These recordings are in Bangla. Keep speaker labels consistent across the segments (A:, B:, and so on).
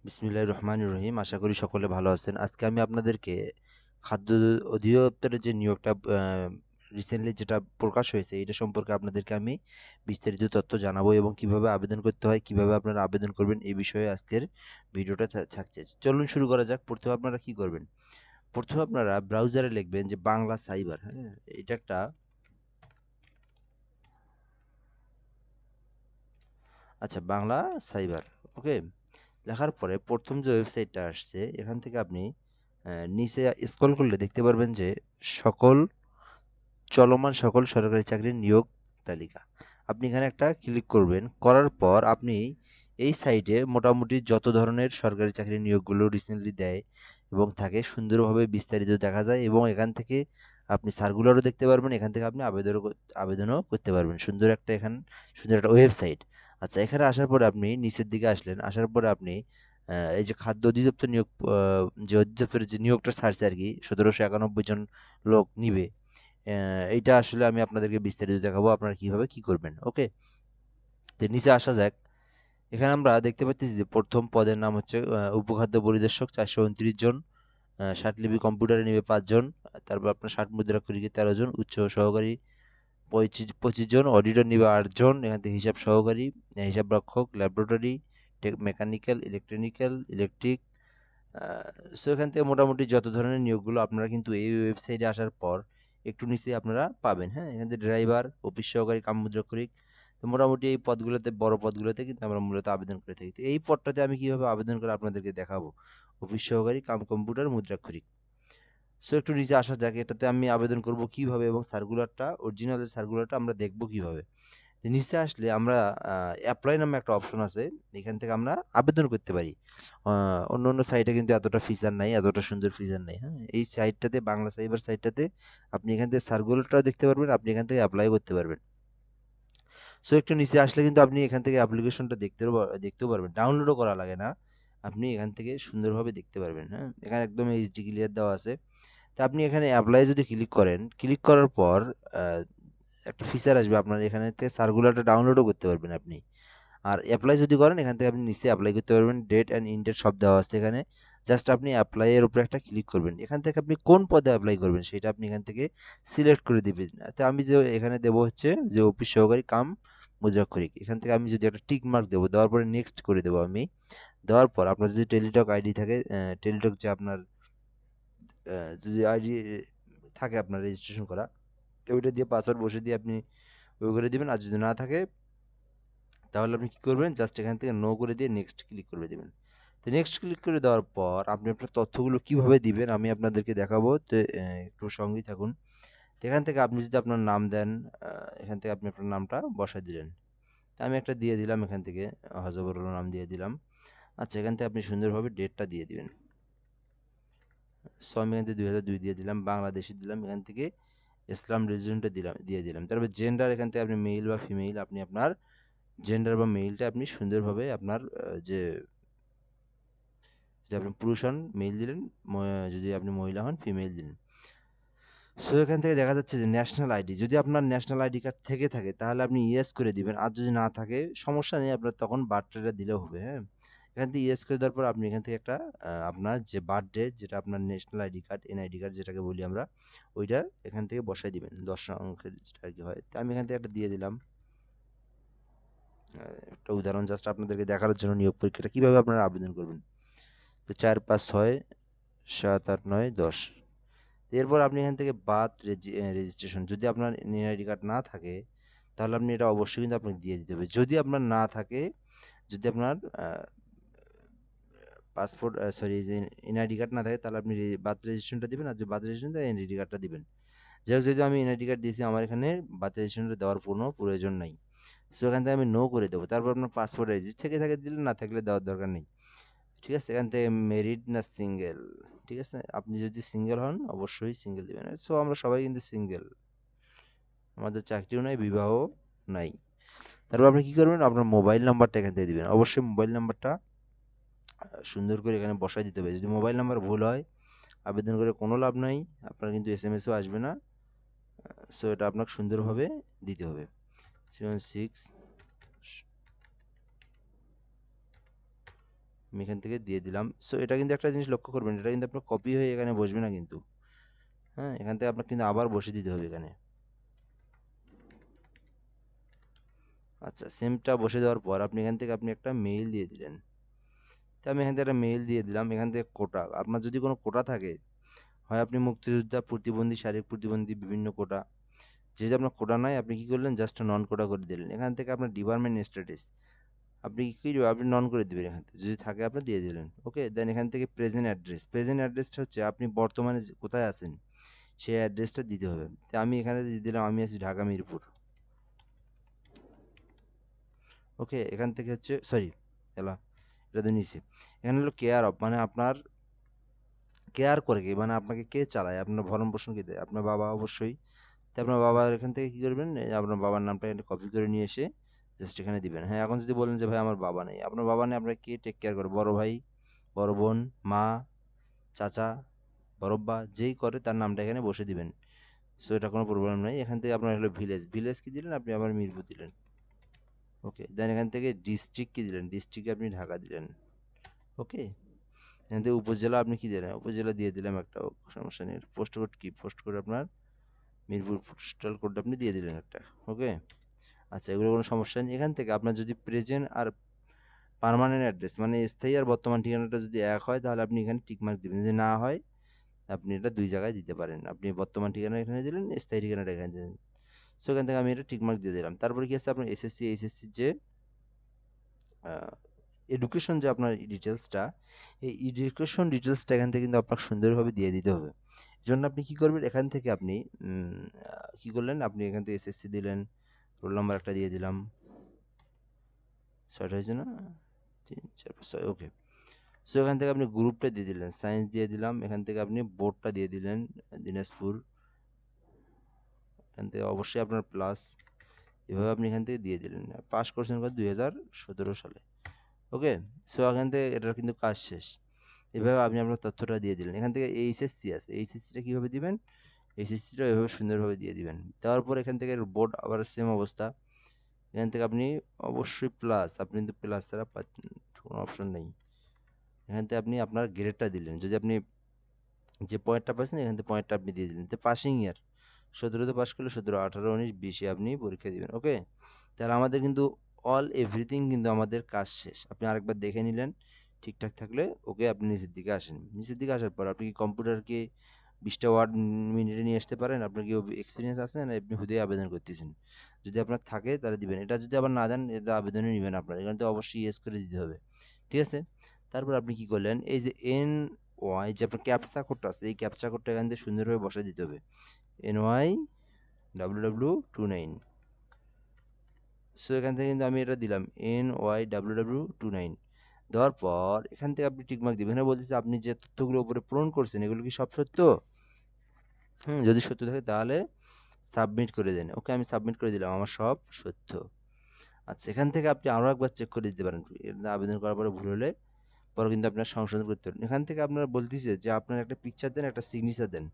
A: বিসমিল্লাহির রহমানির রহিম। আশা করি সকলে ভালো আছেন। আজকে আমি আপনাদেরকে খাদ্য অধিদপ্তরের যে নিয়োগটা রিসেন্টলি যেটা প্রকাশ হয়েছে, এটা সম্পর্কে আপনাদেরকে আমি বিস্তারিত তথ্য জানাবো এবং কিভাবে আবেদন করতে হয়, কিভাবে আপনারা আবেদন করবেন এই বিষয়ে আজকের ভিডিওটা থাকছে। চলুন শুরু করা যাক। প্রথমে আপনারা কি করবেন? প্রথমে আপনারা ব্রাউজারে লিখবেন যে বাংলা সাইবার, হ্যাঁ? এটা একটা আচ্ছা, বাংলা সাইবার। ওকে? লেখার পরে প্রথম যে ওয়েবসাইটটা আসছে এখান থেকে আপনি নিচে স্ক্রল করলে দেখতে পারবেন যে সকল চলমান সকল সরকারি চাকরির নিয়োগ তালিকা। আপনি এখানে একটা ক্লিক করবেন, করার পর আপনি এই সাইটে মোটামুটি যত ধরনের সরকারি চাকরির নিয়োগগুলো রিসেন্টলি দেয় এবং থাকে সুন্দরভাবে বিস্তারিত দেখা যায় এবং এখান থেকে আপনি সার্কুলারও দেখতে পারবেন। এখান থেকে আপনি আবেদনও করতে পারবেন। সুন্দর একটা ওয়েবসাইট। আচ্ছা, এখানে আসার পরে আপনি নিচের দিকে আসলেন, আসার পরে আপনি এই যে খাদ্য অধিদপ্তর নিয়োগ, যে অধিদপ্তরের যে নিয়োগটা ছাড়ছে আর কি, 1791 জন লোক নিবে। এইটা আসলে আমি আপনাদেরকে বিস্তারিত দেখাবো আপনারা কিভাবে কি করবেন। ওকে? তো নিচে আসা যাক। এখানে আমরা দেখতে পাচ্ছি যে প্রথম পদের নাম হচ্ছে উপখাদ্য পরিদর্শক, 429 জন। ষাটলিপি কম্পিউটারে নিবে 5 জন। তারপর আপনার ষাট মুদ্রাক্ষরিকে 13 জন, উচ্চ সহকারী 25 জন, অডিটর নিবে 8 জন। এখান থেকে হিসাব সহকারী, হিসাব রক্ষক, ল্যাবরেটরি, মেকানিক্যাল, ইলেকট্রিক। সো এখান থেকে মোটামুটি যত ধরনের নিয়োগগুলো আপনারা কিন্তু এই ওয়েবসাইটে আসার পর একটু নিচে আপনারা পাবেন। হ্যাঁ, এখান থেকে ড্রাইভার, অফিস সহকারী কাম মুদ্রাক্ষরিক। তো মোটামুটি এই পদগুলোতে, বড় পদগুলোতে কিন্তু আমরা মূলত আবেদন করে থাকি। তো এই পদটাতে আমি কিভাবে আবেদন করে আপনাদেরকে দেখাবো। অফিস সহকারী কাম কম্পিউটার মুদ্রাক্ষরিক। সো একটু নিচে আসা যাক, এটাতে আমি আবেদন করব কিভাবে এবং সার্কুলারটা, অরিজিনাল সার্কুলারটা আমরা দেখব কিভাবে। তো নিচে আসলে আমরা অ্যাপ্লাই নামে একটা অপশন আছে, এখান থেকে আমরা আবেদন করতে পারি। অন্য অন্য সাইটে কিন্তু এতটা ফিচার নাই, এতটা সুন্দর ফিচার নাই। হ্যাঁ, এই সাইটটাতে, বাংলা সাইবার সাইটটাতে আপনি এখান থেকে সার্কুলারটাও দেখতে পারবেন, আপনি এখান থেকে অ্যাপ্লাই করতে পারবেন। সো একটু নিচে আসলে কিন্তু আপনি এখান থেকে অ্যাপ্লিকেশনটা দেখতেও পারবেন, ডাউনলোডও করা লাগে না। আপনি এখান থেকে সুন্দরভাবে দেখতে পারবেন। হ্যাঁ, এখানে একদম এইচডি ক্লিয়ার দেওয়া আছে। তো আপনি এখানে অ্যাপ্লাই যদি ক্লিক করেন, ক্লিক করার পর একটা ফিচার আসবে, আপনার এখানে থেকে সার্কুলারটা ডাউনলোডও করতে পারবেন আপনি। আর অ্যাপ্লাই যদি করেন, এখান থেকে আপনি নিচে অ্যাপ্লাই করতে পারবেন, ডেট অ্যান্ড ইন ডেট সব দেওয়া আছে এখানে। জাস্ট আপনি অ্যাপ্লাই এর উপরে একটা ক্লিক করবেন, এখান থেকে আপনি কোন পদে অ্যাপ্লাই করবেন সেটা আপনি এখান থেকে সিলেক্ট করে দিবেন। তো আমি যে এখানে দেবো হচ্ছে যে অফিস সহকারী কাম মুদ্রাক্ষরিক, এখান থেকে আমি যদি একটা টিক মার্ক দেবো, দেওয়ার পরে নেক্সট করে দেবো আমি। দেওয়ার পর আপনার যদি টেলিটক আইডি থাকে, টেলিটক যে আপনার যদি আইডি থাকে আপনার রেজিস্ট্রেশন করা, তো ওইটা দিয়ে পাসওয়ার্ড বসে দিয়ে আপনি ওই করে দিবেন। আর যদি না থাকে তাহলে আপনি কি করবেন, জাস্ট এখান থেকে নো করে দিয়ে নেক্সট ক্লিক করে দিবেন। তো নেক্সট ক্লিক করে দেওয়ার পর আপনি আপনার তথ্যগুলো কিভাবে দিবেন আমি আপনাদেরকে দেখাবো। তো একটু সঙ্গেই থাকুন। তো এখান থেকে আপনি যদি আপনার নাম দেন, এখান থেকে আপনি আপনার নামটা বসায় দিলেন। তো আমি একটা দিয়ে দিলাম এখান থেকে, হজবরুল নাম দিয়ে দিলাম। আচ্ছা, এখান থেকে আপনি সুন্দরভাবে ডেটটা দিয়ে দিবেন। সো আমি এখান থেকে 2002 দিয়ে দিলাম, বাংলাদেশি দিলাম, এখান থেকে ইসলাম রিলিজনটা দিয়ে দিলাম। তারপর জেন্ডার, এখান থেকে আপনি মেল বা ফিমেল, আপনি আপনার জেন্ডার বা মেইলটা আপনি সুন্দরভাবে আপনার যে, যদি আপনি পুরুষ হন মেইল দিলেন, যদি আপনি মহিলা হন ফিমেল দিলেন। সো এখান থেকে দেখা যাচ্ছে যে ন্যাশনাল আইডি, যদি আপনার ন্যাশনাল আইডি কার্ড থেকে থাকে তাহলে আপনি ইয়েস করে দিবেন, আর যদি না থাকে সমস্যা নেই, আপনার তখন বার্থডেটা দিলেও হবে। হ্যাঁ, এখান থেকে ইয়েস করে দেওয়ার পর আপনি এখান থেকে একটা আপনার যে বার্থডে, যেটা আপনার national ID card, NID card যেটাকে বলি আমরা, ওইটা এখান থেকে বসাই দিবেন, 10 অঙ্কের যেটা আর কি হয়। তো আমি এখান থেকে একটা দিয়ে দিলাম। একটা উদাহরণ জাস্ট আপনাদেরকে দেখানোর জন্য নিয়োগ পরীক্ষাটা কিভাবে আপনারা আবেদন করবেন। তো 4, 5, 6, 7, 8, 9, 10। এরপর আপনি এখান থেকে বার্থ রেজিস্ট্রেশন, যদি আপনার এনআইডি কার্ড না থাকে তাহলে আপনি এটা অবশ্যই কিন্তু আপনাকে দিয়ে দিতে হবে। যদি আপনার না থাকে, যদি আপনার পাসপোর্ট, সরি, যে এনআইডি কার্ড না থাকে তাহলে আপনি বার্থ রেজিস্ট্রেশনটা দিবেন, আর যে বার্থ রেজিস্ট্রেশন দেয় এনআইডি কার্ডটা দিবেন। যাই হোক, যেহেতু আমি এনআইডি কার্ড দিয়েছি, আমার এখানে বার্থ রেজিস্ট্রেশনটা দেওয়ার কোনো প্রয়োজন নাই। সো এখান থেকে আমি নো করে দেবো। তারপর আপনার পাসপোর্ট সাইজ থেকে থাকে দিলেন, না থাকলে দেওয়ার দরকার নেই। ঠিক আছে, এখান থেকে মেরিড না সিঙ্গেল, ঠিক আছে, আপনি যদি সিঙ্গেল হন অবশ্যই সিঙ্গেল দিবেন। সো আমরা সবাই কিন্তু সিঙ্গেল, আমাদের চাকরিও নাই, বিবাহ নাই। তারপর আপনি কি করবেন, আপনার মোবাইল নাম্বারটা এখান থেকে দিবেন। অবশ্যই মোবাইল নাম্বারটা সুন্দর করে এখানে বসাই দিতে হবে। যদি মোবাইল নাম্বার ভুল হয় আবেদন করে কোনো লাভ নাই, আপনার কিন্তু এসএমএসও আসবে না। সো এটা আপনাকে সুন্দরভাবে দিতে হবে। 7, 6, আমি এখান থেকে দিয়ে দিলাম। সো এটা কিন্তু একটা জিনিস লক্ষ্য করবেন, এটা কিন্তু আপনার কপি হয়ে এখানে বসবে না কিন্তু, হ্যাঁ, এখান থেকে আপনার কিন্তু আবার বসে দিতে হবে এখানে। আচ্ছা, সেমটা বসে দেওয়ার পর আপনি এখান থেকে আপনি একটা মেইল দিয়ে দিলেন। তো আমি এখান থেকে একটা মেইল দিয়ে দিলাম। এখান থেকে কোটা, আপনার যদি কোনো কোটা থাকে, হয় আপনি মুক্তিযোদ্ধা, প্রতিবন্ধী, শারীরিক প্রতিবন্ধী, বিভিন্ন কোটা, যেহেতু আপনার কোটা নাই, আপনি কি করলেন, জাস্ট নন কোটা করে দিলেন। এখান থেকে আপনার ডিপার্টমেন্ট স্ট্যাটাস আপনি কি করবেন, আপনি নন করে দিবেন এখান থেকে, যদি থাকে আপনি দিয়ে দিলেন। ওকে, দেন এখান থেকে প্রেজেন্ট অ্যাড্রেস, প্রেজেন্ট অ্যাড্রেসটা হচ্ছে আপনি বর্তমানে কোথায় আছেন সেই অ্যাড্রেসটা দিতে হবে। তো আমি এখানে দিয়ে দিলাম আমি আছি ঢাকা মিরপুর। ওকে, এখান থেকে হচ্ছে সরি এলা এটা তো নিচে, এখানে হলো কেয়ার অফ, মানে আপনার কেয়ার করে কে, মানে আপনাকে কে চালায়, আপনার ভরণ পোষণ কে দেয়, আপনার বাবা অবশ্যই। তো আপনার বাবার এখান থেকে কি করবেন, এই আপনার বাবার নামটা এখানে কপি করে নিয়ে এসে জাস্ট এখানে দিবেন। হ্যাঁ, এখন যদি বলেন যে ভাই আমার বাবা নেই, আপনার বাবা নেই, আপনার কে টেক কেয়ার করে, বড় ভাই, বড় বোন, মা, চাচা, বড়ব্বা, যেই করে তার নামটা এখানে বসে দিবেন। সো এটা কোনো প্রবলেম নাই। এখান থেকে আপনার হলো ভিলেজ, ভিলেজ কি দিলেন, আপনি আবার মিরপুর দিলেন। ওকে, দেন এখান থেকে ডিস্ট্রিক্ট কি দিলেন, ডিস্ট্রিক্টে আপনি ঢাকা দিলেন। ওকে, এখান থেকে উপজেলা আপনি কি দিলেন, উপজেলা দিয়ে দিলাম একটা, সমস্যা নেই। পোস্ট কোড কি, পোস্ট কোড আপনার মিরপুর পোস্টাল কোড আপনি দিয়ে দিলেন একটা। ওকে, আচ্ছা, এগুলো কোনো সমস্যা নেই। এখান থেকে আপনার যদি প্রেজেন্ট আর পার্মানেন্ট অ্যাড্রেস, মানে স্থায়ী আর বর্তমান ঠিকানাটা যদি এক হয়, তাহলে আপনি এখানে টিক মার্ক দিবেন। যদি না হয়, আপনি এটা দুই জায়গায় দিতে পারেন, আপনি বর্তমান ঠিকানা এখানে দিলেন, স্থায়ী ঠিকানাটা এখানে দিলেন। সো এখান থেকে আমি এটা টিক মার্ক দিয়ে দিলাম। তারপরে কি আছে, আপনার এসএসসি, এইচএসসির যে এডুকেশন, যে আপনার ডিটেলসটা, এই এডুকেশন ডিটেলসটা এখান থেকে কিন্তু আপনাকে সুন্দরভাবে দিয়ে দিতে হবে। এই জন্য আপনি কি করবেন, এখান থেকে আপনি কি করলেন, আপনি এখান থেকে এসএসসি দিলেন, রোল নাম্বার একটা দিয়ে দিলাম, 6টা হয়েছে না, 3 4 5 6, ওকে। সো এখান থেকে আপনি গ্রুপটা দিয়ে দিলেন, সায়েন্স দিয়ে দিলাম। এখান থেকে আপনি বোর্ডটা দিয়ে দিলেন, দিনাজপুর। এখান থেকে অবশ্যই আপনার প্লাস, এভাবে আপনি এখান থেকে দিয়ে দিলেন। পাস করছেন কত, 2017 সালে। ওকে, সো এখান থেকে এটার কিন্তু কাজ শেষ। এভাবে আপনি আপনার তথ্যটা দিয়ে দিলেন। এখান থেকে এইচএসসি আছে, এইচএসসিটা কীভাবে দিবেন, এইচএসসিটা এভাবে সুন্দরভাবে দিয়ে দিবেন। দেওয়ার পর এখান থেকে বোর্ড আবার সেম অবস্থা। এখান থেকে আপনি অবশ্যই প্লাস, আপনি কিন্তু প্লাস ছাড়া কোনো অপশন নেই। এখান থেকে আপনি আপনার গ্রেডটা দিলেন, যদি আপনি যে পয়েন্টটা পাচ্ছেন এখান থেকে পয়েন্টটা আপনি দিয়ে দিলেন। তো পাসিং ইয়ার 17তে পাস করলে 17, 18, 19, 20-এ আপনি পরীক্ষা দিবেন। ওকে, তাহলে আমাদের কিন্তু অল এভরিথিং কিন্তু আমাদের কাজ শেষ। আপনি আরেকবার দেখে নিলেন, ঠিকঠাক থাকলে ওকে, আপনি নিচের দিকে আসেন। নিচের দিকে আসার পর আপনি কি কম্পিউটারকে 20টা ওয়ার্ড মিনিটে নিয়ে আসতে পারেন, আপনার কি এক্সপিরিয়েন্স আছে না, আপনি হুদে আবেদন করতেছেন? যদি আপনার থাকে তাহলে দিবেন, এটা যদি আবার না দেন, এটা আবেদনই নেবেন আপনার, এখানে তো অবশ্যই ইয়েস করে দিতে হবে। ঠিক আছে, তারপর আপনি কি করলেন, এই যে ওয়াই, যে আপনার ক্যাপচা কোডটা আছে, এই ক্যাপচা কোডটা এখান থেকে সুন্দরভাবে বসাই দিতে হবে, NY WW29। সো এখান থেকে কিন্তু আমি এটা দিলাম, NY WW29। দেওয়ার পর এখান থেকে আপনি টিকমার্ক দিবেন। এখানে বলতেছে আপনি যে তথ্যগুলো উপরে পূরণ করছেন এগুলো কি সব সত্য, যদি সত্য থাকে তাহলে সাবমিট করে দেন। ওকে, আমি সাবমিট করে দিলাম, আমার সব সত্য। আচ্ছা, এখান থেকে আপনি আরও একবার চেক করে দিতে পারেন, আবেদন করার পরে ভুল হলে পরে কিন্তু আপনার সংশোধন করতে পারেন। এখান থেকে আপনারা বলতেছে যে আপনার একটা পিকচার দেন, একটা সিগনেচার দেন।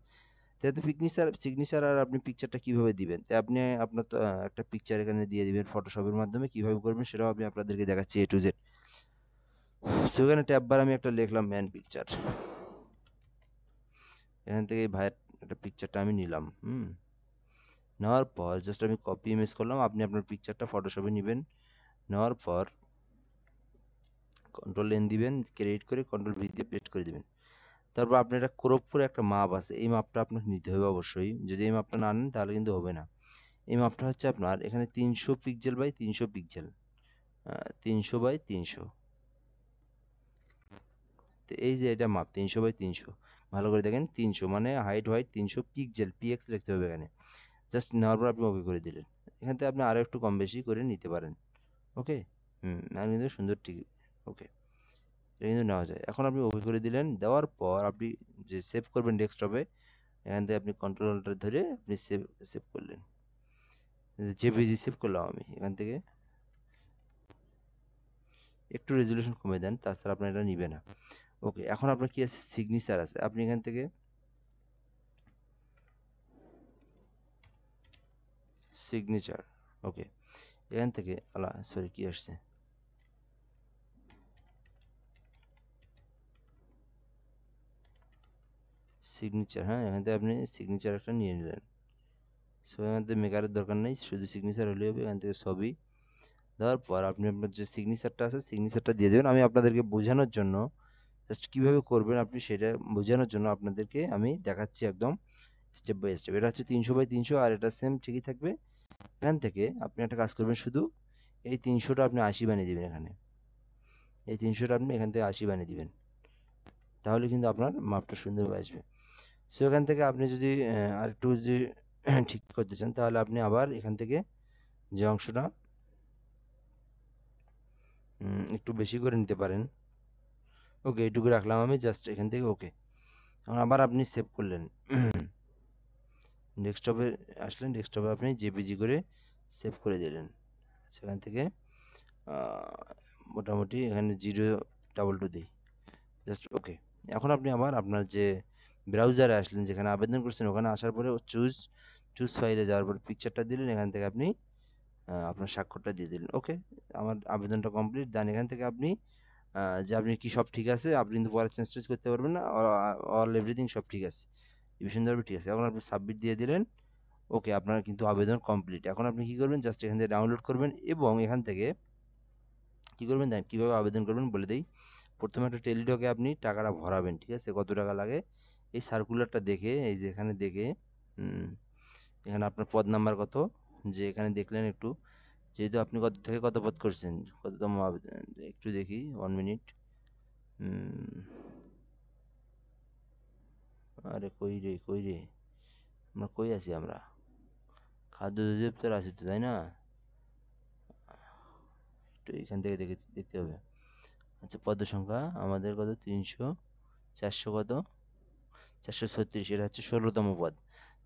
A: তাহলে পিকনিচার, সিগনেচার আর আপনি পিকচারটা কিভাবে দিবেন, তাই আপনি আপনার তো একটা পিকচার এখানে দিয়ে দিবেন ফটোশপের মাধ্যমে। কিভাবে করবেন সেটাও আমি আপনাদেরকে দেখাচ্ছি A to Z। সো এখানে ট্যাব বার আমি একটা লিখলাম ম্যান পিকচার, এখান থেকে এই ভাইয়ের একটা পিকচারটা আমি নিলাম। নেওয়ার পর জাস্ট আমি কপি ইমেজ করলাম, আপনি আপনার পিকচারটা ফটোশপে নেবেন। নেওয়ার পর কন্ট্রোল N দিবেন, ক্রিয়েট করে কন্ট্রোল V দিয়ে পেস্ট করে দিবেন। তারপর আপনি একটা ক্রপ করে একটা মাপ আছে, এই মাপটা আপনাকে নিতে হবে অবশ্যই। যদি এই মাপটা না নেন তাহলে কিন্তু হবে না। এই মাপটা হচ্ছে আপনার এখানে 300 পিক্সেল বাই 300 পিক্সেল, 300 বাই 300। তো এই যে এটা মাপ 300 বাই 300, ভালো করে দেখেন, 300 মানে হাইট হোয়াইট 300 পিক্সেল, PX লিখতে হবে এখানে। জাস্ট নেওয়ার পর আপনি ওকে করে দিলেন। এখান থেকে আপনি আরও একটু কম বেশি করে নিতে পারেন। ওকে, আর কিন্তু সুন্দর, ঠিক। ওকে, এটা কিন্তু নেওয়া যায়। এখন আপনি ওকে করে দিলেন, দেওয়ার পর আপনি যে সেভ করবেন ডেস্কটপে, এখান থেকে আপনি কন্ট্রোলটা ধরে আপনি সেভ সেভ করলেন। জেপিজি সেভ করলাম আমি। এখান থেকে একটু রেজুলেশন কমে দেন, তাছাড়া আপনার এটা নিবে না। ওকে, এখন আপনার কি আছে, সিগনেচার আছে, আপনি এখান থেকে সিগনেচার, ওকে, এখান থেকে সরি কি আসছে, সিগনেচার, হ্যাঁ এখান থেকে আপনি সিগনেচার একটা নিয়ে নিলেন। সো এখান থেকে মেকারের দরকার নেই, শুধু সিগনেচার হলেই হবে। এখান থেকে ছবি দেওয়ার পর আপনি আপনার যে সিগনেচারটা আছে সিগনেচারটা দিয়ে দেবেন। আমি আপনাদেরকে বোঝানোর জন্য, জাস্ট কীভাবে করবেন আপনি সেটা বোঝানোর জন্য আপনাদেরকে আমি দেখাচ্ছি একদম স্টেপ বাই স্টেপ। এটা হচ্ছে 300/300 আর এটা সেম ঠিকই থাকবে। এখান থেকে আপনি একটা কাজ করবেন, শুধু এই 300টা আপনি 80 বানিয়ে দিবেন। এখানে এই 300টা আপনি এখান থেকে 80 বানিয়ে দিবেন, তাহলে কিন্তু আপনার মাপটা সুন্দরভাবে আসবে। সো এখান থেকে আপনি যদি আরেকটু যদি ঠিক করতে চান, তাহলে আপনি আবার এখান থেকে যে অংশটা একটু বেশি করে নিতে পারেন। ওকে, এইটুকু রাখলাম আমি, জাস্ট এখান থেকে ওকে। এখন আবার আপনি সেভ করলেন, ডেস্কটপে আসলেন, ডেস্কটপে আপনি জেপিজি করে সেভ করে দিলেন। সেখান থেকে মোটামুটি এখানে 022 দিই, জাস্ট ওকে। এখন আপনি আবার আপনার যে ব্রাউজারে আসলেন, যেখানে আবেদন করছেন, ওখানে আসার পরে চুজ চুজ ফাইলে যাওয়ার পর পিকচারটা দিলেন। এখান থেকে আপনি আপনার স্বাক্ষরটা দিয়ে দিলেন। ওকে, আমার আবেদনটা কমপ্লিট। দেন এখান থেকে আপনি যে আপনি কি সব ঠিক আছে, আপনি কিন্তু পরে চেঞ্জ টেঞ্জ করতে পারবেন না, অল এভরিথিং সব ঠিক আছে, সুন্দরভাবে ঠিক আছে। এখন আপনি সাবমিট দিয়ে দিলেন। ওকে, আপনার কিন্তু আবেদন কমপ্লিট। এখন আপনি কি করবেন, জাস্ট এখান থেকে ডাউনলোড করবেন এবং এখান থেকে কি করবেন দেন কীভাবে আবেদন করবেন বলে দেই। প্রথমে একটা টেলিটকে আপনি টাকাটা ভরাবেন, ঠিক আছে, কত টাকা লাগে এই সার্কুলারটা দেখে, এই যে এখানে দেখে এখানে আপনার পদ নাম্বার কত, যে এখানে দেখলেন একটু, যেহেতু আপনি কত থেকে কত পদ করছেন, কততম আবেদন একটু দেখি, 1 মিনিট। আরে কই রে কই রে, আমরা কই আছি, আমরা খাদ্য অধিদপ্তর আছি তো, তাই না? একটু এখান থেকে দেখতে হবে। আচ্ছা, পদ সংখ্যা আমাদের কত, 300, 400 কত, 436, এটা হচ্ছে 16তম পদ।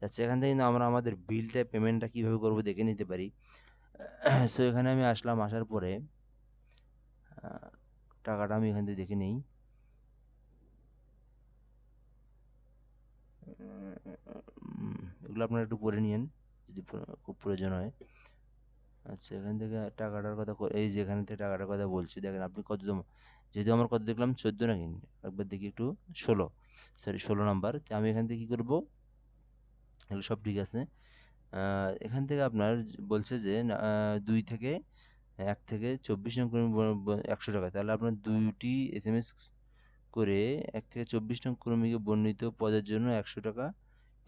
A: আচ্ছা, এখান থেকে কিন্তু আমরা আমাদের বিলটা পেমেন্টটা কীভাবে করবো দেখে নিতে পারি। সো এখানে আমি আসলাম, আসার পরে টাকাটা আমি এখান থেকে দেখে নিই। এগুলো আপনারা একটু পড়ে নিন যদি খুব প্রয়োজন হয়। আচ্ছা, এখান থেকে টাকাটার কথা, এই যে এখান থেকে টাকাটার কথা বলছি, দেখেন আপনি কততম, যেহেতু আমার কত দেখলাম 14 নাকি, একবার দেখি একটু, 16, সরি 16 নাম্বার। আমি এখান থেকে কী করবো, এগুলো সব ঠিক আছে। এখান থেকে আপনার বলছে যে 2 থেকে 1 থেকে 24 নং কর্মী 100 টাকা, তাহলে আপনার 2টি SMS করে 1 থেকে 24 নং কর্মীকে বর্ণিত পদের জন্য 100 টাকা,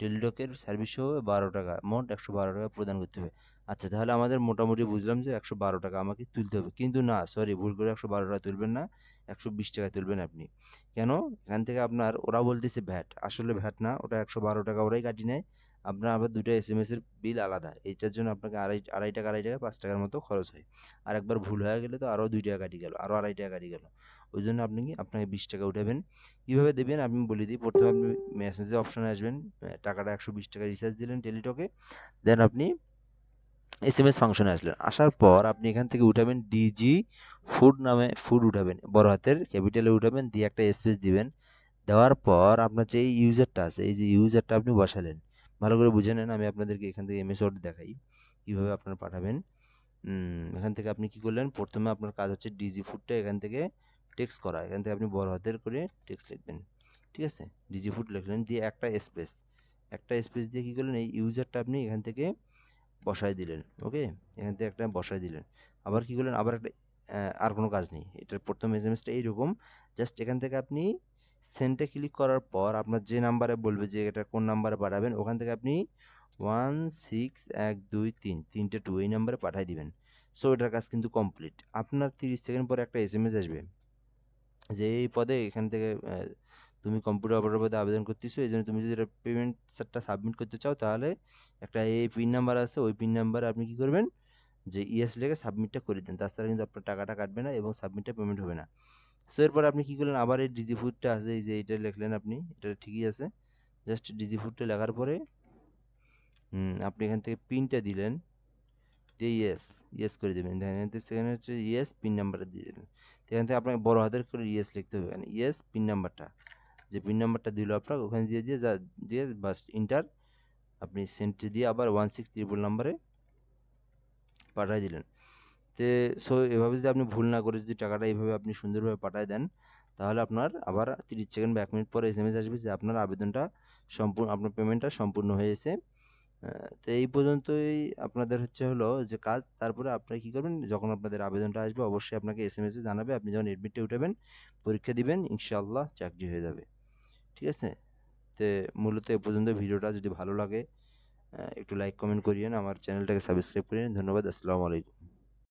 A: টেলিটকের সার্ভিস সহ 12 টাকা, মোট 112 টাকা প্রদান করতে হবে। আচ্ছা, তাহলে আমাদের মোটামুটি বুঝলাম যে 112 টাকা আমাকে তুলতে হবে, কিন্তু না, সরি, ভুল করে 112 টাকা তুলবেন না, 120 টাকা তুলবেন আপনি। কেন, এখান থেকে আপনার ওরা বলতেছে ভ্যাট, আসলে ভ্যাট না, ওটা 112 টাকা ওরাই কাটি নেয়। আপনার আবার 2টা SMS এর বিল আলাদা, এইটার জন্য আপনাকে আড়াই টাকা 5 টাকার মতো খরচ হয়। আর একবার ভুল হয়ে গেলে তো আরও 2 টাকা কাটি গেল, আরও আড়াই টাকা কাটি গেল। ওই জন্য আপনি আপনাকে 20 টাকা উঠাবেন। কীভাবে দেবেন আমি বলে দিই। প্রথমে আপনি মেসেজে অপশনে আসবেন, টাকাটা 120 টাকা রিচার্জ দিলেন টেলিটকে। দেন আপনি SMS ফাংশনে আসলেন, আসার পর আপনি এখান থেকে উঠাবেন ডিজি ফুড নামে, ফুড উঠাবেন, বড় হাতের ক্যাপিটালে উঠাবেন, দিয়ে একটা স্পেস দিবেন। দেওয়ার পর আপনার যে এই ইউজারটা আছে, এই যে ইউজারটা আপনি বসালেন, ভালো করে বুঝে নেন। আমি আপনাদেরকে এখান থেকে MS ওয়ার্ড দেখাই কীভাবে আপনারা পাঠাবেন। এখান থেকে আপনি কি করলেন, প্রথমে আপনার কাজ হচ্ছে ডিজি ফুডটা এখান থেকে টেক্সট করা। এখান থেকে আপনি বড় হাতের করে টেক্সট লিখবেন, ঠিক আছে, ডিজি ফুড লিখলেন, দিয়ে একটা স্পেস দিয়ে কী করলেন, এই ইউজারটা আপনি এখান থেকে বসায় দিলেন। ওকে, এখান থেকে একটা বসায় দিলেন। আবার কী করলেন, আবার একটা, আর কোনো কাজ নেই, এটার প্রথম SMS-টা এইরকম। জাস্ট এখান থেকে আপনি সেন্ডে ক্লিক করার পর আপনার যে নাম্বারে বলবে যে এটা কোন নাম্বারে পাঠাবেন, ওখান থেকে আপনি 16123 3টে 2 এই নাম্বারে পাঠিয়ে দিবেন। সো এটার কাজ কিন্তু কমপ্লিট। আপনার 30 সেকেন্ড পরে একটা SMS আসবে যে এই পদে এখান থেকে তুমি কম্পিউটার অপারেটর পদে আবেদন করতেছো, এই জন্য তুমি যদি এটা পেমেন্ট সেটটা সাবমিট করতে চাও, তাহলে একটা এই পিন নাম্বার আছে, ওই পিন নাম্বারে আপনি কি করবেন, যে ইয়েস লিখে সাবমিটটা করে দেন, তাছাড়া কিন্তু আপনার টাকাটা কাটবে না এবং সাবমিটটা পেমেন্ট হবে না। সো এরপর আপনি কি করলেন, আবার এই ডিজি ফুডটা আছে, এই যে এইটা লিখলেন আপনি, এটা ঠিকই আছে। জাস্ট ডিজি ফুডটা লেখার পরে আপনি এখান থেকে পিনটা দিলেন, দিয়ে ইয়েস করে দেবেন। এখান থেকে সেখানে হচ্ছে ইয়েস পিন নাম্বারটা দিয়ে দেবেন। এখান থেকে আপনাকে বড় হাতের করে ইয়েস লিখতে হবে, মানে ইয়েস পিন নাম্বারটা, যে পিন নাম্বারটা দিল আপনার, ওখানে দিয়ে বাস ইন্টার, আপনি সেন্টে দিয়ে আবার 1633 নাম্বারে পাঠিয়ে দিলেন। সো এভাবে যদি আপনি ভুল না করে যদি টাকাটা এইভাবে আপনি সুন্দরভাবে পাঠিয়ে দেন, তাহলে আপনার আবার 30 সেকেন্ড বা 1 মিনিট পরে এসএমএস আসবে যে আপনার আবেদনটা সম্পূর্ণ, আপনার পেমেন্টটা সম্পূর্ণ হয়েছে। তো এই পর্যন্তই আপনাদের হলো যে কাজ। তারপরে আপনারা কি করবেন, যখন আপনাদের আবেদনটা আসবে অবশ্যই আপনাকে এসএমএস এ জানাবে। আপনি যখন এডমিটে উঠাবেন, পরীক্ষা দিবেন, ইনশাআল্লাহ চাকরি হয়ে যাবে। ঠিক আছে? তো মূলত এ পর্যন্ত। ভিডিওটা যদি ভালো লাগে একটু লাইক কমেন্ট করিয়েন, আমার চ্যানেলটাকে সাবস্ক্রাইব করিয়েন। ধন্যবাদ। আসসালামু আলাইকুম।